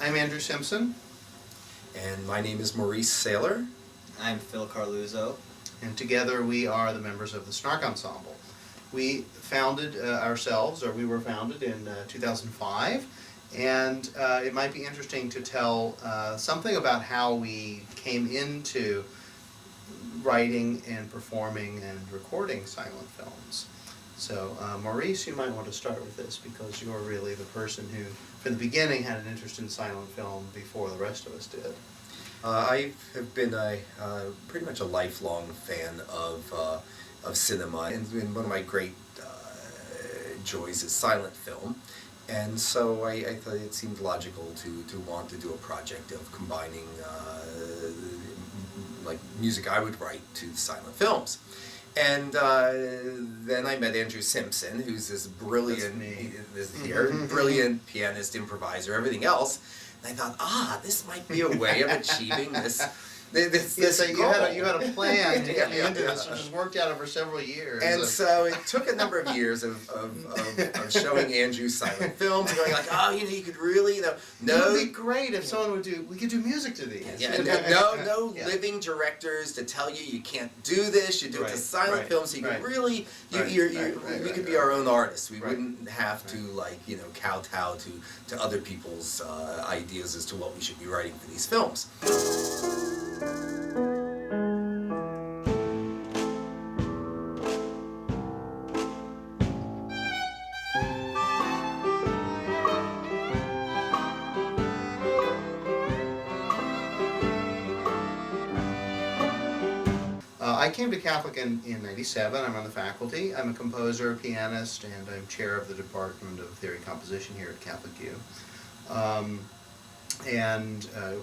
I'm Andrew Simpson. And my name is Maurice Saylor. I'm Phil Carluzzo. And together we are the members of the Snark Ensemble. We founded we were founded in 2005, and it might be interesting to tell something about how we came into writing and performing and recording silent films. So Maurice, you might want to start with this because you're really the person who, from the beginning, had an interest in silent film before the rest of us did. I have been pretty much a lifelong fan of cinema, and one of my great joys is silent film. And so I thought it seemed logical to want to do a project of combining like music I would write to silent films. And then I met Andrew Simpson, who's this brilliant, brilliant pianist, improviser, everything else. And I thought, this might be a way of achieving this You had a plan to get me into Yeah. this, which has worked out over several years. And so it took a number of years of showing Andrew silent films and going like, you could really, It would be great if someone we could do music to these. Yeah, no living directors to tell you can't do this. You do it to silent films, so you can really, we could be our own artists. We wouldn't have to kowtow to other people's ideas as to what we should be writing for these films. I came to Catholic in '97. I'm on the faculty. I'm a composer, pianist, and I'm chair of the Department of Theory and Composition here at Catholic U. Of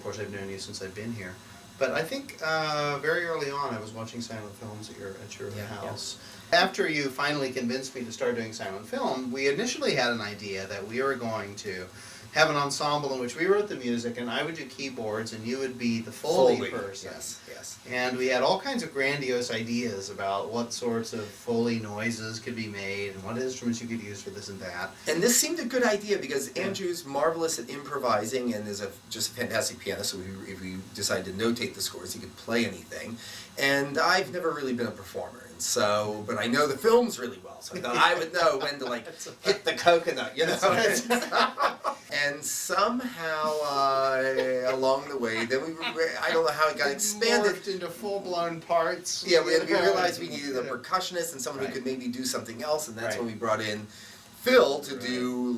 course, I've known you since I've been here. But I think very early on I was watching silent films at your house. Yeah. After you finally convinced me to start doing silent film, we initially had an idea that we were going to have an ensemble in which we wrote the music and I would do keyboards and you would be the Foley person. Yes. And we had all kinds of grandiose ideas about what sorts of Foley noises could be made and what instruments you could use for this and that. And this seemed a good idea because Andrew's marvelous at improvising and is just a fantastic pianist, so if we decided to notate the scores, he could play anything. And I've never really been a performer. But I know the films really well, so I thought I would know when to hit the coconut, And somehow along the way, then I don't know how it got expanded morphed into full-blown parts. Yeah, we realized we needed a percussionist and someone who could maybe do something else, and that's when we brought in Phil to do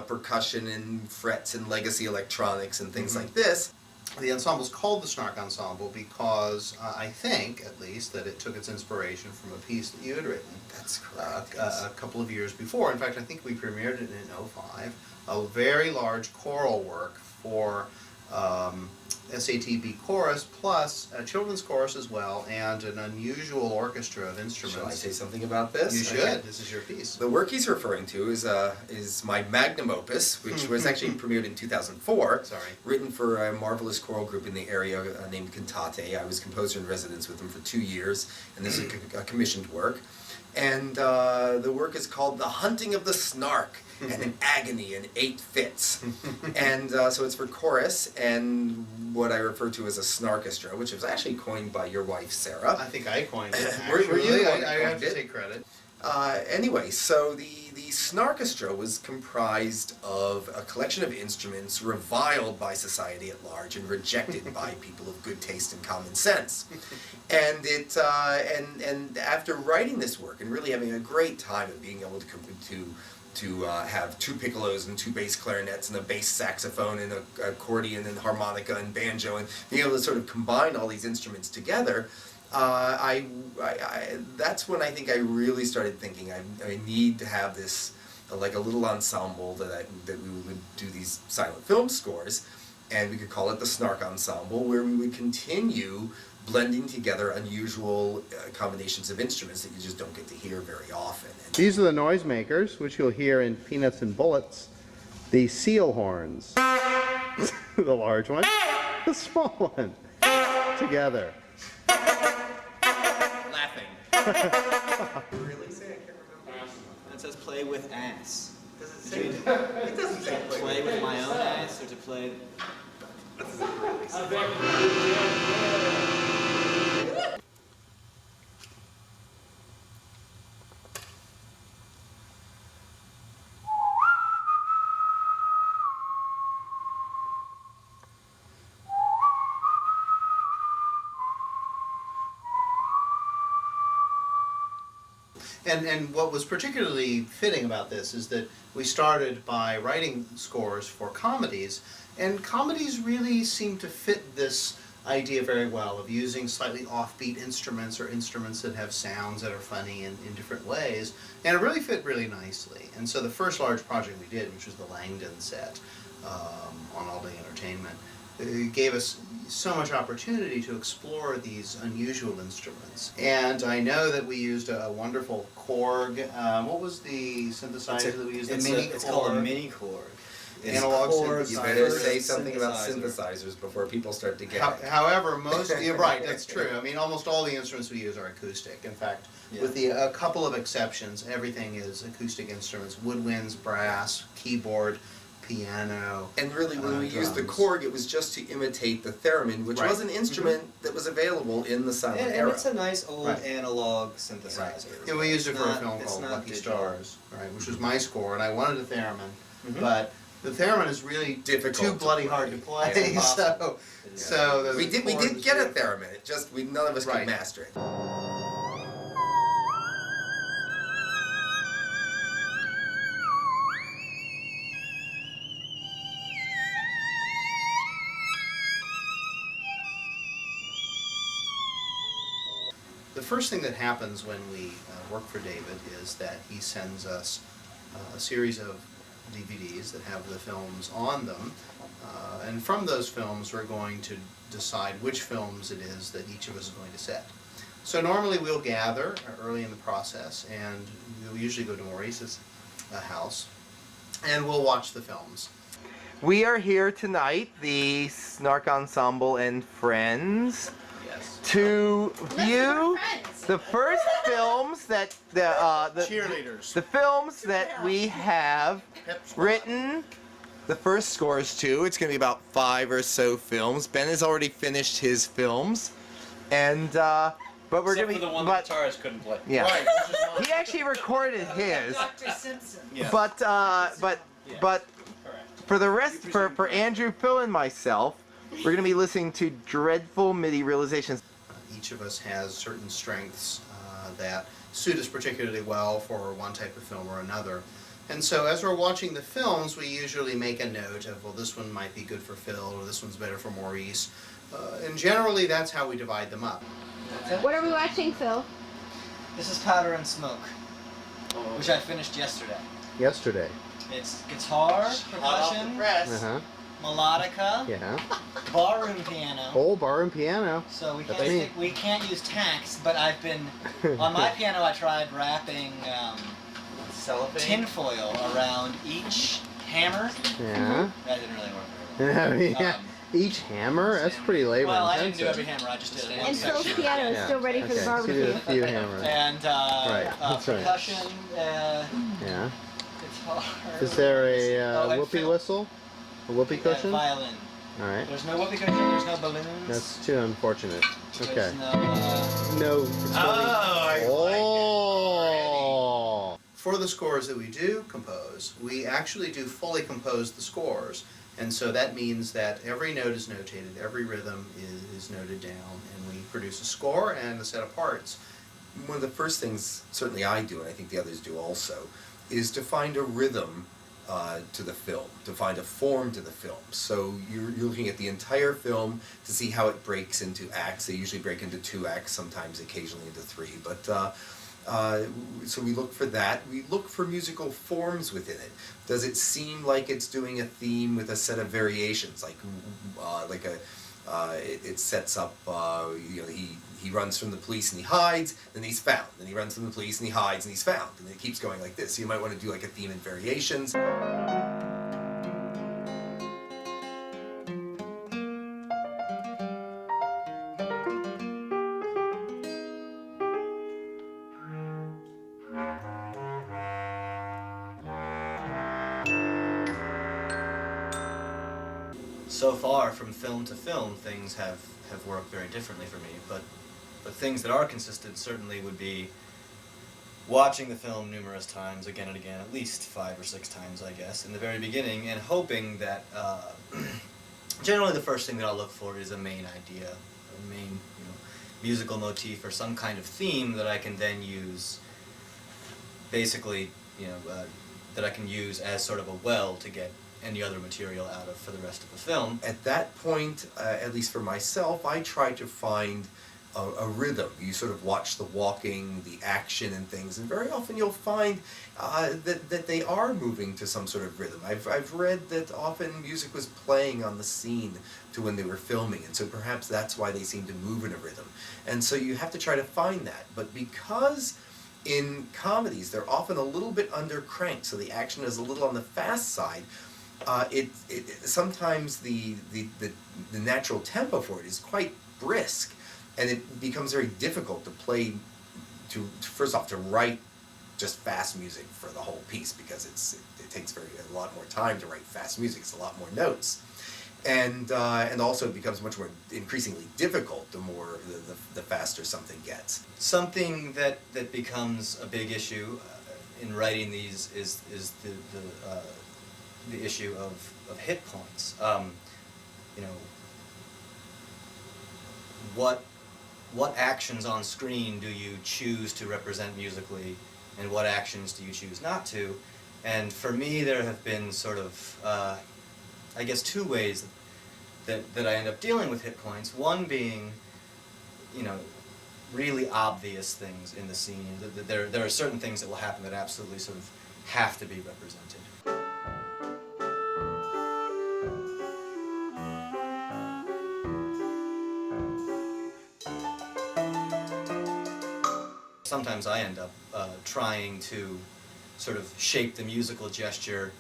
percussion and frets and legacy electronics and things like this. The ensemble's called the Snark Ensemble because I think, at least, that it took its inspiration from a piece that you had written. That's correct. A couple of years before. In fact, I think we premiered it in '05. A very large choral work for SATB chorus, plus a children's chorus as well, and an unusual orchestra of instruments. Shall I say something about this? You should. Okay. This is your piece. The work he's referring to is my magnum opus, which was actually premiered in 2004. Written for a marvelous choral group in the area named Cantate. I was composer in residence with them for 2 years, and this is a commissioned work. And the work is called The Hunting of the Snark, and an Agony in 8 Fits. And so it's for chorus and what I refer to as a snarkestra, which was actually coined by your wife, Sarah. I think I coined it, Were you? I have to take credit. Anyway, so the snarkestra was comprised of a collection of instruments reviled by society at large and rejected by people of good taste and common sense. And it and after writing this work and really having a great time of being able to have 2 piccolos and 2 bass clarinets and a bass saxophone and an accordion and harmonica and banjo and being able to sort of combine all these instruments together, that's when I think I really started thinking I need to have this like a little ensemble that we would do these silent film scores, and we could call it the Snark Ensemble, where we would continue blending together unusual combinations of instruments that you just don't get to hear very often. These are the noisemakers, which you'll hear in Peanuts and Bullets. The seal horns, the large one, the small one, together. Laughing. Really? Say I can't remember. That says play with ass. Does it say? It doesn't say To play with my own dice or to play... And what was particularly fitting about this is that we started by writing scores for comedies, and comedies really seem to fit this idea very well of using slightly offbeat instruments or instruments that have sounds that are funny in different ways, and it really fit really nicely. And so the first large project we did, which was the Langdon set on Allday Entertainment, it gave us so much opportunity to explore these unusual instruments. And I know that we used a wonderful Korg. What was the synthesizer that we used? It's called a mini Korg. Analog synthesizer. You better say something about synthesizers before people start to gag. However, you're right, that's true. I mean, almost all the instruments we use are acoustic. In fact, with a couple of exceptions, everything is acoustic instruments: woodwinds, brass, keyboard, piano. And really, when we used the Korg, it was just to imitate the theremin, which was an instrument that was available in the silent era. And it's a nice old analog synthesizer. Yeah, we used it for a film called Lucky Stars, which was my score, and I wanted a theremin, but the theremin is really difficult, too bloody hard to play. So we did get a theremin. It just none of us could master it. The first thing that happens when we work for David is that he sends us a series of DVDs that have the films on them, and from those films we're going to decide which films it is that each of us is going to set. So normally we'll gather early in the process, and we'll usually go to Maurice's house, and we'll watch the films. We are here tonight, the Snark Ensemble and friends, to view the first films that the cheerleaders. The films that we have written the first scores to. It's going to be about 5 or so films. Ben has already finished his films, and but we're going to be the one that guitarist couldn't play. Yeah, Right, he actually recorded his. Dr. Simpson. Yeah. But for the rest, for Andrew, Phil, and myself, we're going to be listening to Dreadful MIDI Realizations. Each of us has certain strengths that suit us particularly well for one type of film or another. And so as we're watching the films, we usually make a note of, well, this one might be good for Phil, or this one's better for Maurice. And generally, that's how we divide them up. What are we watching, Phil? This is Powder and Smoke, which I finished yesterday. Yesterday. It's guitar, percussion, Uh-huh. melodica, Yeah. barroom piano. Oh, bar and piano. So That's me. we can't use tacks, but I've been on my piano. I tried wrapping tinfoil around each hammer. Yeah. That didn't really work very well. Yeah. Each hammer? That's pretty labor Well, I didn't do intensive. every hammer. I just did one And Phil's section. piano is still ready for the So you did barbecue. a few hammers. And that's right. percussion, Yeah. guitar. Is there a and whoopee fiddle. whistle? A whoopee cushion? Violin. All right. There's no whoopee cushion. There's no balloons. That's too unfortunate. Okay. There's no. No. Oh. For the scores that we do compose, we actually do fully compose the scores. And so that means that every note is notated, every rhythm is noted down, and we produce a score and a set of parts. One of the first things, certainly I do, and I think the others do also, is to find a rhythm to the film, to find a form to the film. So you're looking at the entire film to see how it breaks into acts. They usually break into 2 acts, sometimes occasionally into 3. But so we look for that. We look for musical forms within it. Does it seem like it's doing a theme with a set of variations, it sets up, he runs from the police and he hides, then he's found. Then he runs from the police and he hides and he's found. And it keeps going like this. So you might want to do like a theme and variations. so far from film to film, things have worked very differently for me. But things that are consistent certainly would be watching the film numerous times, again and again, at least 5 or 6 times, I guess, in the very beginning, and hoping that generally the first thing that I'll look for is a main idea, a main musical motif or some kind of theme that I can then use, basically, that I can use as sort of a well to get any other material out of for the rest of the film. At that point, at least for myself, I try to find a rhythm. You sort of watch the walking, the action and things, and very often you'll find that they are moving to some sort of rhythm. I've read that often music was playing on the scene to when they were filming, and so perhaps that's why they seem to move in a rhythm. And so you have to try to find that. But because in comedies they're often a little bit under crank, so the action is a little on the fast side, sometimes the natural tempo for it is quite brisk. And it becomes very difficult to play, first off, to write just fast music for the whole piece, because it takes a lot more time to write fast music. It's a lot more notes, and also it becomes much more increasingly difficult the faster something gets. Something that becomes a big issue in writing these is the issue of hit points. What actions on screen do you choose to represent musically, and what actions do you choose not to? And for me, there have been sort of, I guess, 2 ways that I end up dealing with hit points. One being, really obvious things in the scene. There are certain things that will happen that absolutely sort of have to be represented. Sometimes I end up trying to sort of shape the musical gesture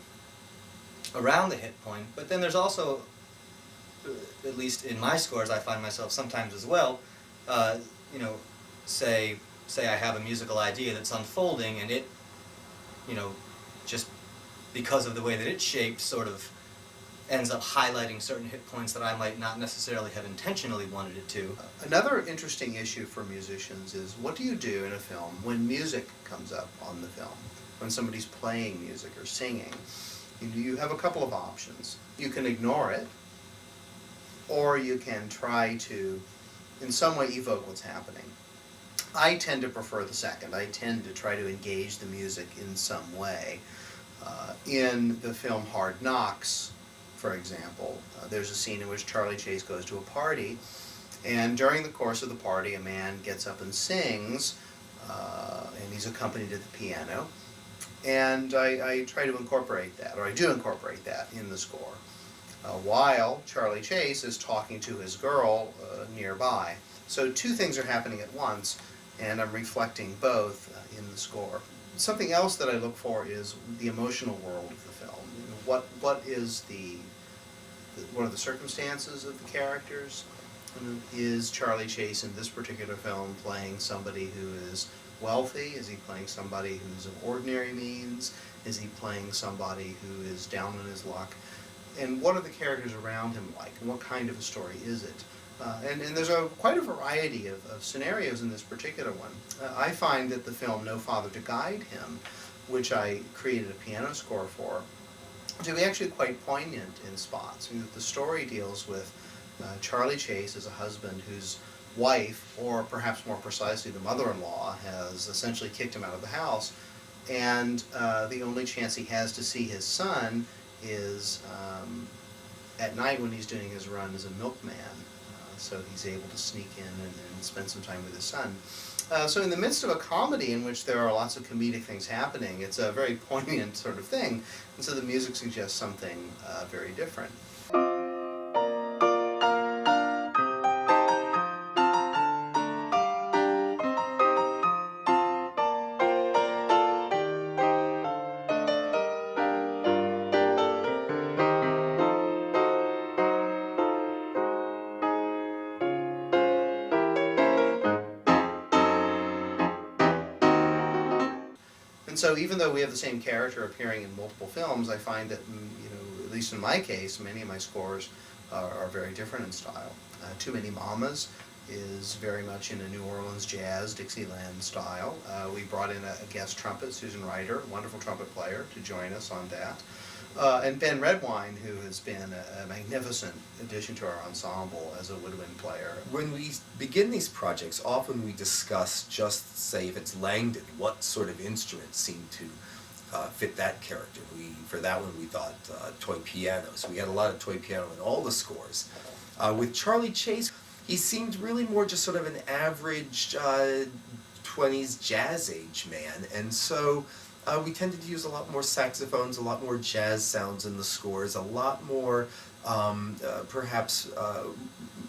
around the hit point, but then there's also, at least in my scores, I find myself sometimes as well, say I have a musical idea that's unfolding, and it, just because of the way that it's shaped, sort of ends up highlighting certain hit points that I might not necessarily have intentionally wanted it to. Another interesting issue for musicians is, what do you do in a film when music comes up on the film? When somebody's playing music or singing? You have a couple of options. You can ignore it, or you can try to, in some way, evoke what's happening. I tend to prefer the second. I tend to try to engage the music in some way. In the film Hard Knocks, for example, there's a scene in which Charley Chase goes to a party, and during the course of the party, a man gets up and sings, and he's accompanied at the piano, and I try to incorporate that, or I do incorporate that in the score, while Charley Chase is talking to his girl nearby. So 2 things are happening at once, and I'm reflecting both in the score. Something else that I look for is the emotional world of the film. What are the circumstances of the characters? Is Charley Chase in this particular film playing somebody who is wealthy? Is he playing somebody who's of ordinary means? Is he playing somebody who is down on his luck? And what are the characters around him like? And what kind of a story is it? And there's quite a variety of scenarios in this particular one. I find that the film No Father to Guide Him, which I created a piano score for, to be actually quite poignant in spots. The story deals with Charley Chase as a husband whose wife, or perhaps more precisely the mother-in-law, has essentially kicked him out of the house, and the only chance he has to see his son is at night when he's doing his run as a milkman. So he's able to sneak in and spend some time with his son. So in the midst of a comedy in which there are lots of comedic things happening, it's a very poignant sort of thing, and so the music suggests something very different. And so even though we have the same character appearing in multiple films, I find that, at least in my case, many of my scores are very different in style. Too Many Mamas is very much in a New Orleans jazz, Dixieland style. We brought in a guest trumpet, Susan Ryder, wonderful trumpet player, to join us on that. And Ben Redwine, who has been a magnificent addition to our ensemble as a woodwind player. When we begin these projects, often we discuss just, say, if it's Langdon, what sort of instruments seem to fit that character. For that one, we thought toy piano, so we had a lot of toy piano in all the scores. With Charley Chase, he seemed really more just sort of an average 20s jazz age man, and so we tended to use a lot more saxophones, a lot more jazz sounds in the scores, a lot more perhaps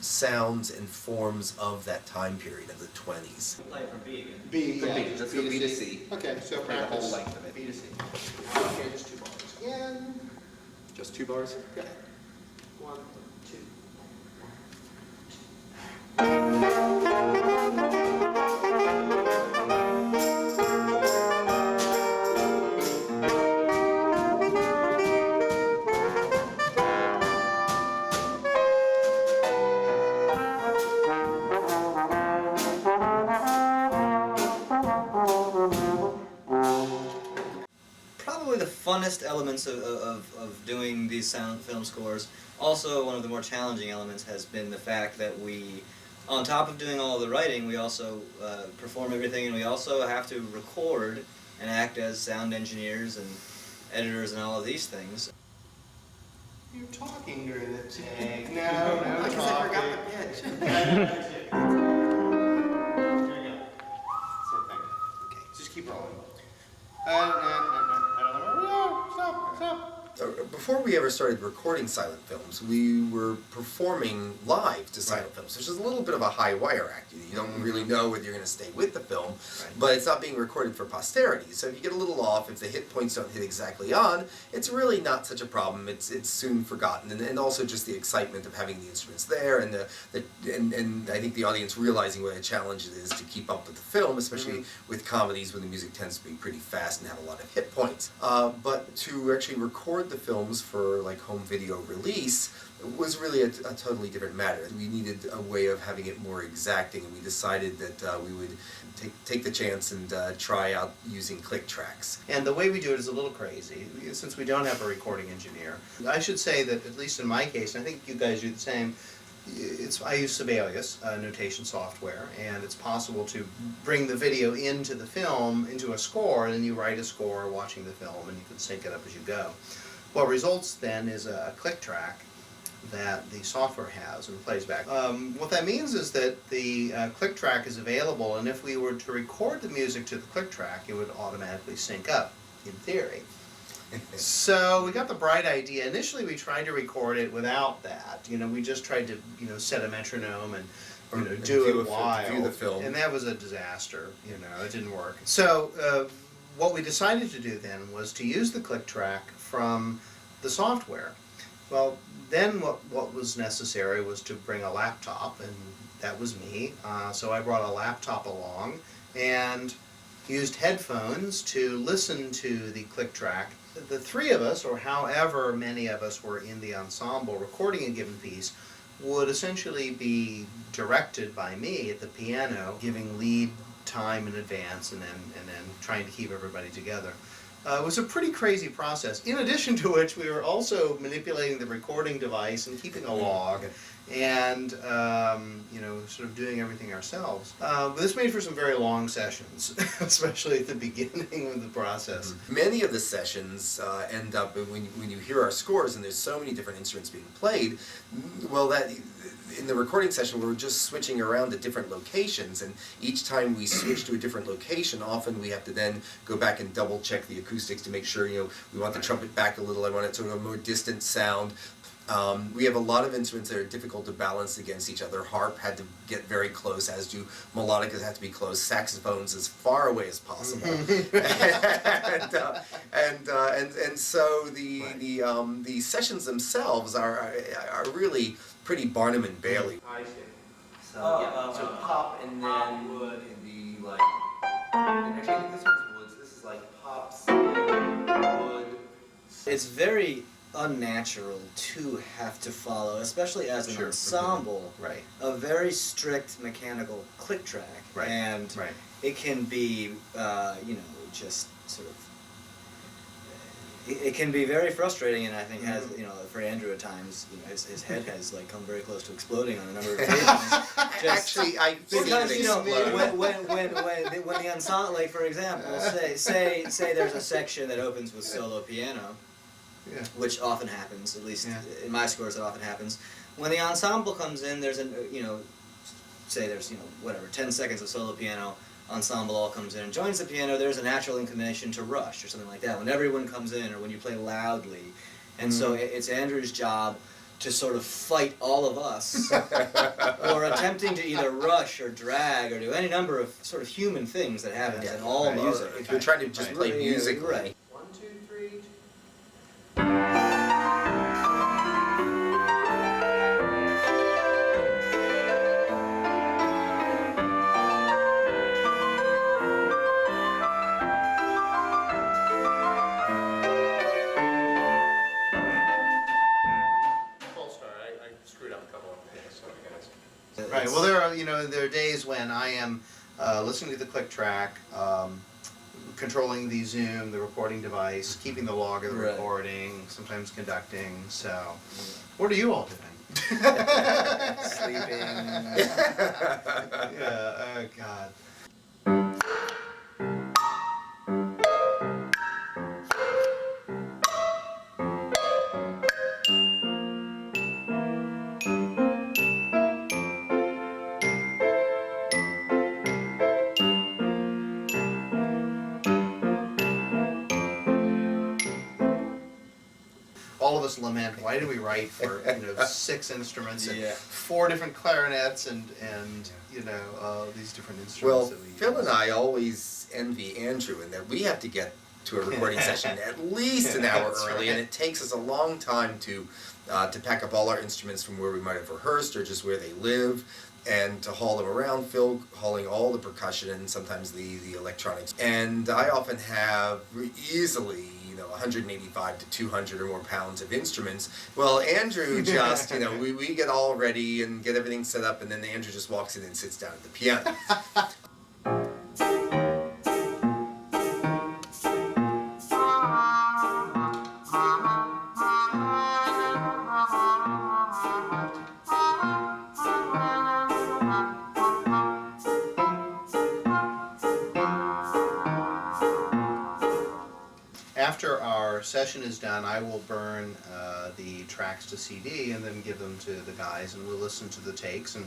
sounds and forms of that time period of the 20s. Play it for B again. B, For B. Let's go B to C. Okay, so Play the whole practice length of it. B to C. Okay, just 2 bars again. Just 2 bars? Okay. 1, 2. Probably the funnest elements of doing these silent film scores. Also, one of the more challenging elements has been the fact that we, on top of doing all the writing, we also perform everything, and we also have to record and act as sound engineers and editors and all of these things. You're talking during the take. No, Because I forgot the pitch. Here we go. Same thing. Okay, just keep rolling. No, stop. Before we ever started recording silent films, we were performing live to silent Right. films, which is a little bit of a high wire act. You don't really know whether you're going to stay with the film, Right. but it's not being recorded for posterity. So if you get a little off, if the hit points don't hit exactly on, it's really not such a problem. It's soon forgotten, and also just the excitement of having the instruments there, and and I think the audience realizing what a challenge it is to keep up with the film, especially with comedies where the music tends to be pretty fast and have a lot of hit points. But to actually record the films for like home video release was really a totally different matter. We needed a way of having it more exacting, and we decided that we would take the chance and try out using click tracks. And the way we do it is a little crazy, since we don't have a recording engineer. I should say that, at least in my case, and I think you guys do the same, I use Sibelius notation software, and it's possible to bring the video into the film, into a score, and then you write a score watching the film, and you can sync it up as you go. What results then is a click track that the software has and plays back. What that means is that the click track is available, and if we were to record the music to the click track, it would automatically sync up, in theory. So we got the bright idea. Initially we tried to record it without that. We just tried to, set a metronome and do view it a while. view the film. And that was a disaster, it didn't work. So what we decided to do then was to use the click track from the software. Well, then what was necessary was to bring a laptop, and that was me. So I brought a laptop along and used headphones to listen to the click track. The 3 of us, or however many of us were in the ensemble recording a given piece, would essentially be directed by me at the piano, giving lead time in advance and then trying to keep everybody together. It was a pretty crazy process, in addition to which we were also manipulating the recording device and keeping a log and sort of doing everything ourselves. But this made for some very long sessions, especially at the beginning of the process. Many of the sessions end up, when you hear our scores and there's so many different instruments being played, well, that in the recording session we were just switching around to different locations, and each time we switch to a different location, often we have to then go back and double check the acoustics to make sure, we want the trumpet back a little, I want it sort of a more distant sound. We have a lot of instruments that are difficult to balance against each other. Harp had to get very close, as do melodicas had to be close. Saxophones as far away as possible, and so the sessions themselves are really pretty Barnum and Bailey. So pop and then wood and the like. And actually, I think this one's woods. This is like pops, wood. It's very unnatural to have to follow, especially as an Sure. ensemble, Right. a very strict mechanical click track. Right. And Right. it can be, just sort of. It can be very frustrating, and I think has, for Andrew at times, his head has like come very close to exploding on a number of occasions. Actually, I've seen Because it you know explode. when the ensemble, like for example, say there's a section that opens with solo piano, Yeah. which often happens, at least Yeah. in my scores it often happens. When the ensemble comes in, there's say there's 10 seconds of solo piano, ensemble all comes in and joins the piano. There's a natural inclination to rush or something like that when everyone comes in or when you play loudly, and so it's Andrew's job to sort of fight all of us or attempting to either rush or drag or do any number of sort of human things that happens in all right. music. If you're trying to just play music, Right. 1, 2, 3. Full start. I screwed up a couple of things, sorry guys. Right. Well, there are days when I am listening to the click track, controlling the zoom, the recording device, keeping the log of the Right. recording, sometimes conducting. So, what are you all doing? Sleeping. Yeah. Oh God. All of us lament, why do we write for 6 instruments and Yeah. 4 different clarinets and these different instruments Well, that we Phil use. and I always envy Andrew in that we have to get to a recording session at least an hour That's early, right. and it takes us a long time to pack up all our instruments from where we might have rehearsed or just where they live, and to haul them around. Phil hauling all the percussion and sometimes the electronics. And I often have easily 185 to 200 or more pounds of instruments. Well, Andrew just, we get all ready and get everything set up, and then Andrew just walks in and sits down at the piano. After our session is done, I will burn the tracks to CD and then give them to the guys, and we'll listen to the takes. And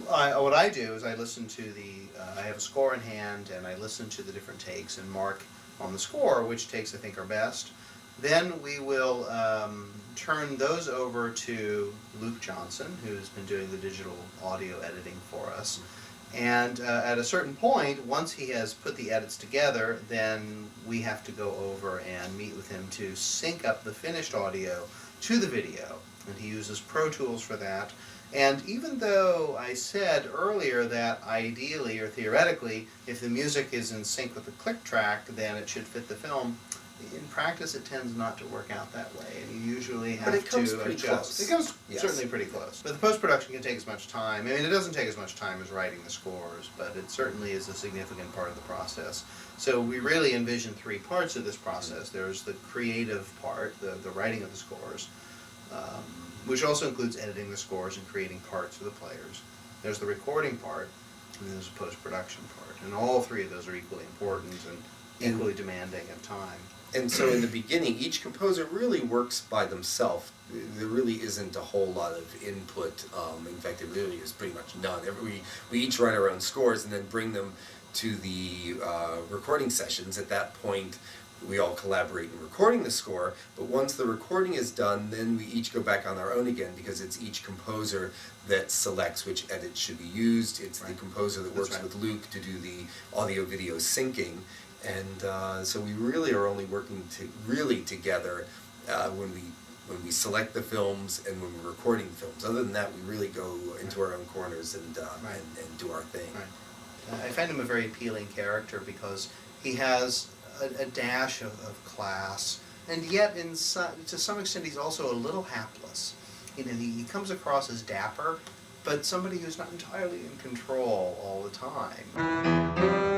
what I do is I listen to I have a score in hand, and I listen to the different takes and mark on the score which takes I think are best. Then we will turn those over to Luke Johnson, who's been doing the digital audio editing for us. And at a certain point, once he has put the edits together, then we have to go over and meet with him to sync up the finished audio to the video. And he uses Pro Tools for that. And even though I said earlier that ideally or theoretically, if the music is in sync with the click track, then it should fit the film, in practice it tends not to work out that way, and you usually have But it comes to pretty adjust. close. It comes Yes. certainly pretty close. But the post-production can take as much time. I mean, it doesn't take as much time as writing the scores, but it certainly is a significant part of the process. So we really envision 3 parts of this process. There's the creative part, the writing of the scores, which also includes editing the scores and creating parts for the players. There's the recording part, and then there's the post-production part. And all 3 of those are equally important and equally demanding of time. And so in the beginning, each composer really works by themselves. There really isn't a whole lot of input. In fact, there really is pretty much none. We each write our own scores and then bring them to the recording sessions. At that point, we all collaborate in recording the score, but once the recording is done, then we each go back on our own again, because it's each composer that selects which edits should be used. It's the composer that works with Luke to do the audio-video syncing. And so we really are only working together when we select the films and when we're recording films. Other than that, we really go into our own corners and do our thing. Right. I find him a very appealing character because he has a dash of class and yet to some extent he's also a little hapless. You know, he comes across as dapper, but somebody who's not entirely in control all the time.